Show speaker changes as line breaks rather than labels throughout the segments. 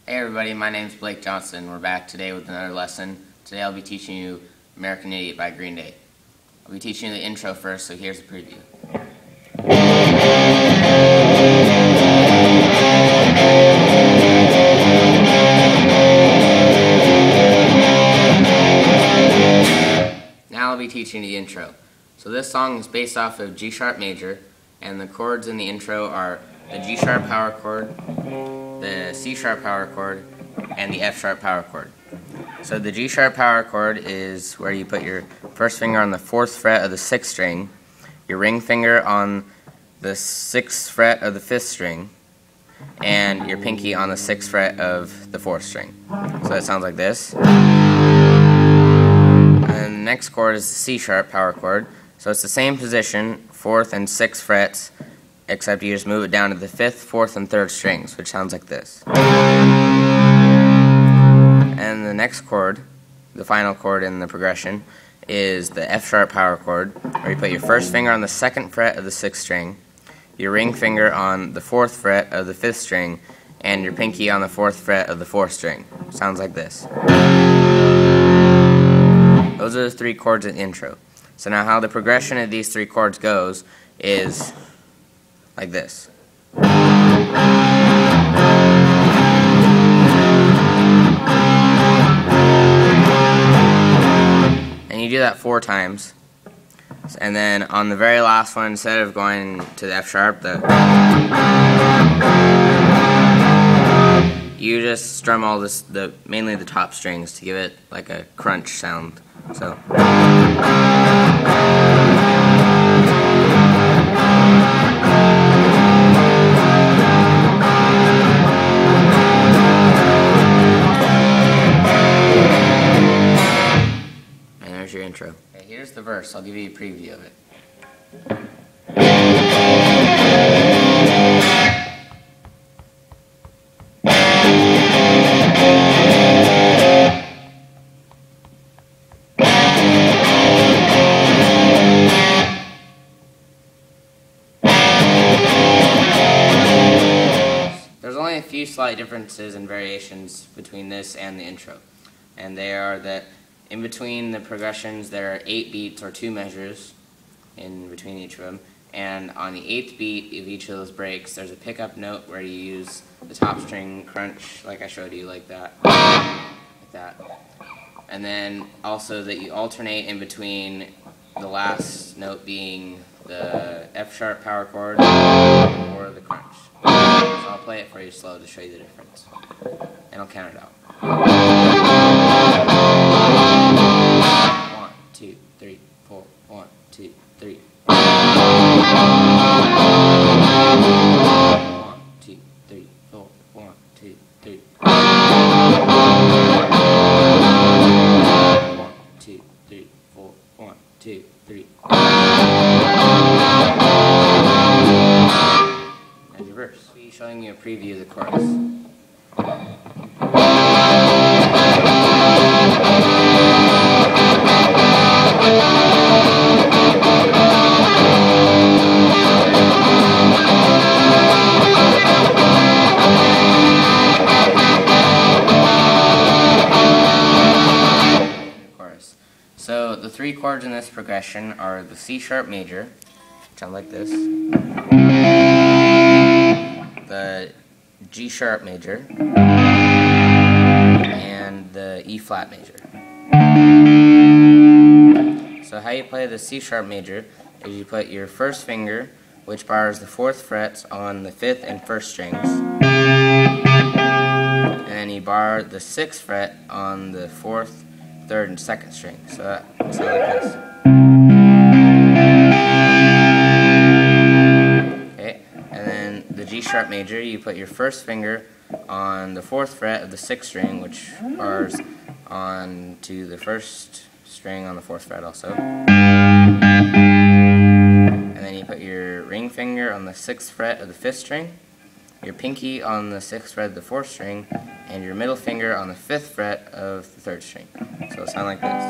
Hey everybody, my name is Blake Johnston. We're back today with another lesson. Today I'll be teaching you American Idiot by Green Day. I'll be teaching you the intro first, so here's a preview. Now I'll be teaching you the intro. So this song is based off of G sharp major, and the chords in the intro are the G sharp power chord, the C sharp power chord, and the F sharp power chord. So the G sharp power chord is where you put your first finger on the 4th fret of the 6th string, your ring finger on the 6th fret of the 5th string, and your pinky on the 6th fret of the 4th string. So that sounds like this. And the next chord is the C sharp power chord. So it's the same position, 4th and 6th frets, except you just move it down to the 5th, 4th, and 3rd strings, which sounds like this. And the next chord, the final chord in the progression, is the F sharp power chord, where you put your first finger on the 2nd fret of the 6th string, your ring finger on the 4th fret of the 5th string, and your pinky on the 4th fret of the 4th string. Sounds like this. Those are the 3 chords in the intro. So now how the progression of these 3 chords goes is like this. And you do that 4 times. And then on the very last one, instead of going to the F sharp, you just strum all this, mainly the top strings, to give it like a crunch sound. So. And there's your intro. Okay, here's the verse. I'll give you a preview of it. There's only a few slight differences and variations between this and the intro, and they are that in between the progressions there are 8 beats or 2 measures in between each of them, and on the 8th beat of each of those breaks there's a pickup note where you use the top string crunch like I showed you, like that, and then also that you alternate in between the last note being the F sharp power chord or the crunch. So I'll play it for you slow to show you the difference, and I'll count it out. 1, 2, 3, 4. 1, 2, 3. 1, 2, 3, 4. 1, 2, 3. 1, 2, 3, 4. 1, 2, 3. And your verse. I'll be showing you a preview of the chorus. So the 3 chords in this progression are the C sharp major, which sounds like this, the G sharp major, and the E flat major. So how you play the C sharp major is you put your first finger, which bars the 4th frets, on the 5th and 1st strings, and then you bar the 6th fret on the 4th, 3rd, and 2nd string. So that sounds like this. Okay, and then the G sharp major, you put your first finger on the 4th fret of the 6th string, which bars on to the 1st string on the 4th fret also. And then you put your ring finger on the 6th fret of the 5th string, your pinky on the 6th fret of the 4th string, and your middle finger on the 5th fret of the 3rd string. So it'll sound like this.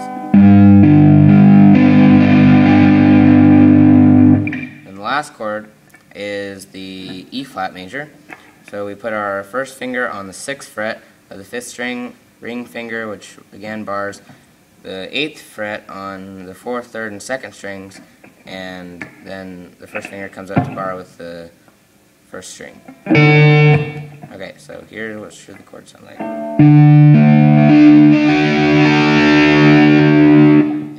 And the last chord is the E flat major. So we put our first finger on the 6th fret of the 5th string, ring finger, which again bars the 8th fret on the 4th, 3rd, and 2nd strings, and then the first finger comes up to bar with the 1st string. Okay, so here's what should the chords sound like.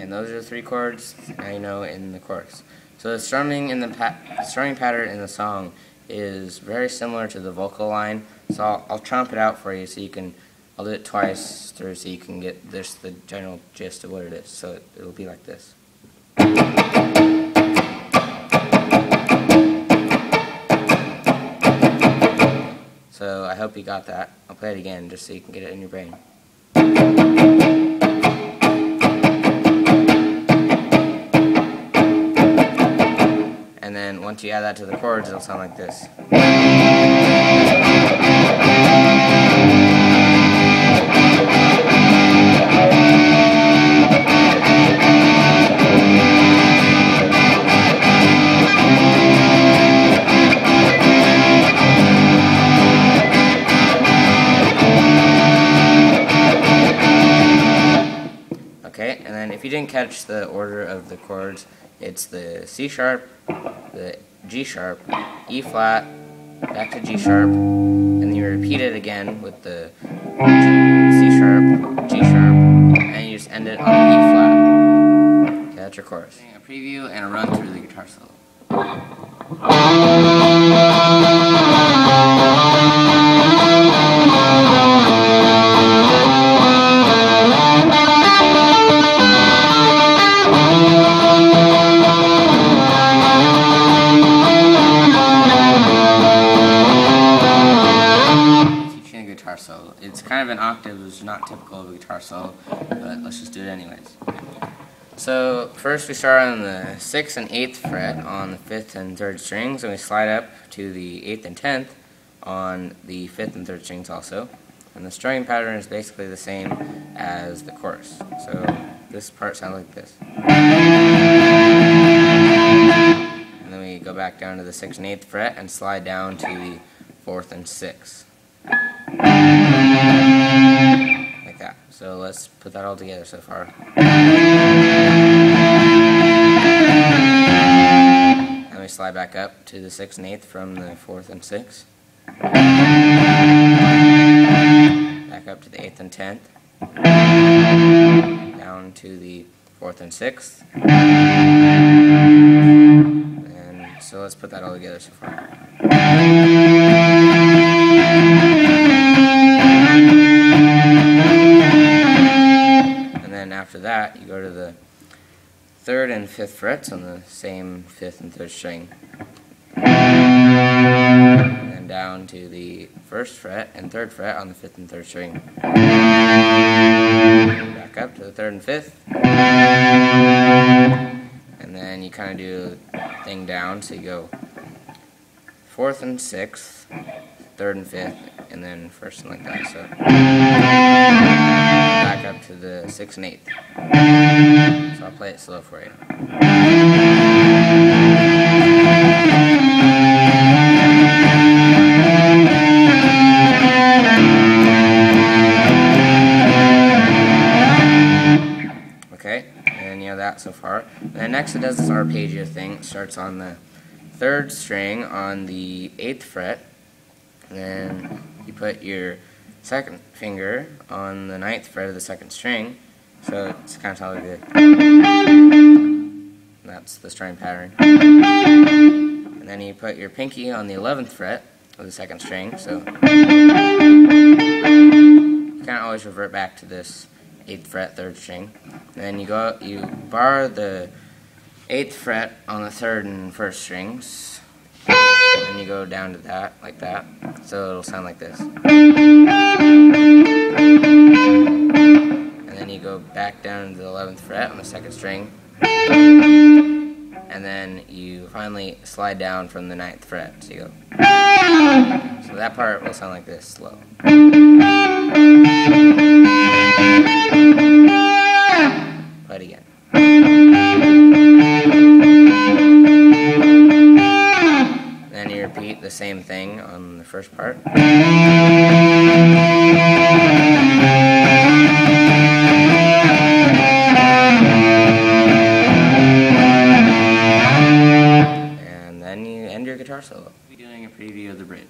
And those are the 3 chords now you know in the chorus. So the strumming in the strumming pattern in the song is very similar to the vocal line. So I'll tromp it out for you so you can. I'll do it twice through so you can get the general gist of what it is. So it'll be like this. So I hope you got that. I'll play it again just so you can get it in your brain. And then once you add that to the chords, it'll sound like this. Okay, and then if you didn't catch the order of the chords, it's the C sharp, the G sharp, E flat, back to G sharp, and then you repeat it again with the C sharp, G sharp, and you just end it on E flat. Okay, that's your chorus. A preview and a run through the guitar solo. Solo. It's kind of an octave, which is not typical of a guitar solo, but let's just do it anyways. So first we start on the 6th and 8th fret on the 5th and 3rd strings, and we slide up to the 8th and 10th on the 5th and 3rd strings also. And the strumming pattern is basically the same as the chorus. So this part sounds like this. And then we go back down to the 6th and 8th fret and slide down to the 4th and 6th. Like that. So let's put that all together so far. And we slide back up to the 6th and 8th from the 4th and 6th. Back up to the 8th and 10th. Down to the 4th and 6th. And so let's put that all together so far. After that, you go to the 3rd and 5th frets on the same 5th and 3rd string. And then down to the 1st fret and 3rd fret on the 5th and 3rd string. Back up to the 3rd and 5th. And then you kind of do a thing down, so you go 4th and 6th, 3rd and 5th, and then 1st and like that. So back up to the 6th and 8th. So I'll play it slow for you. Okay, and you know that so far. And then next it does this arpeggio thing. It starts on the 3rd string on the 8th fret. And then you put your 2nd finger on the 9th fret of the 2nd string, so it's kind of sounds like this. That's the strumming pattern. And then you put your pinky on the 11th fret of the 2nd string, so you kind of always revert back to this 8th fret 3rd string. And then you bar the 8th fret on the 3rd and 1st strings. And then you go down to that, like that, so it'll sound like this. And then you go back down to the 11th fret on the 2nd string. And then you finally slide down from the 9th fret, so you go. So that part will sound like this, slow. Play it again. Then you repeat the same thing on the first part. And then you end your guitar solo. We'll be doing a preview of the bridge.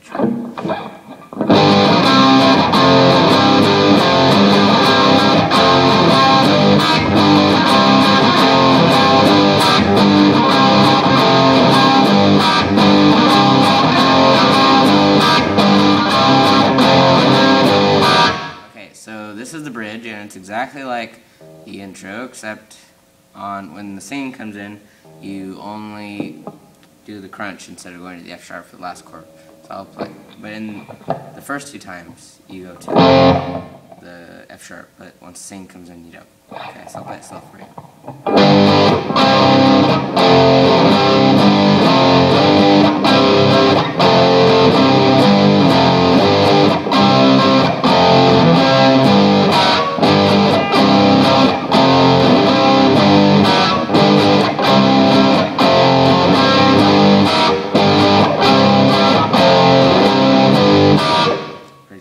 So this is the bridge, and it's exactly like the intro, except when the singing comes in, you only do the crunch instead of going to the F sharp for the last chord. So I'll play. But in the first two times, you go to the F sharp, but once the singing comes in, you don't. Okay, so I'll play it slow for you.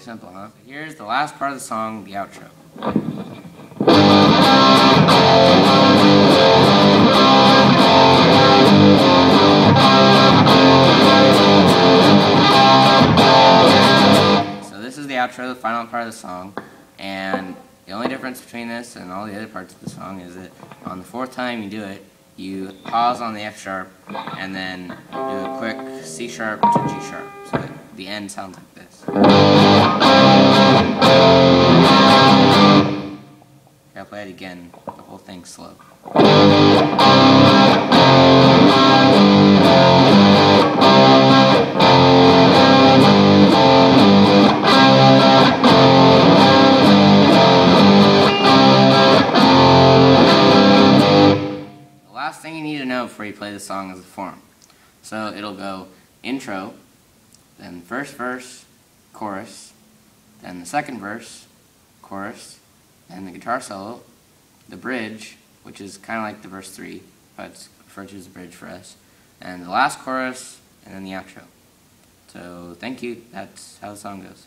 Simple, huh? Here's the last part of the song, the outro. So this is the outro, the final part of the song, and the only difference between this and all the other parts of the song is that on the fourth time you do it, you pause on the F sharp and then do a quick C sharp to G sharp, so that the end sounds like this. I'll play it again, the whole thing slow. The last thing you need to know before you play the song is the form. So it'll go intro, then first verse, chorus, then the second verse, chorus, then the guitar solo, the bridge, which is kind of like the verse 3, but it's referred to as the bridge for us, and the last chorus, and then the outro. So thank you, that's how the song goes.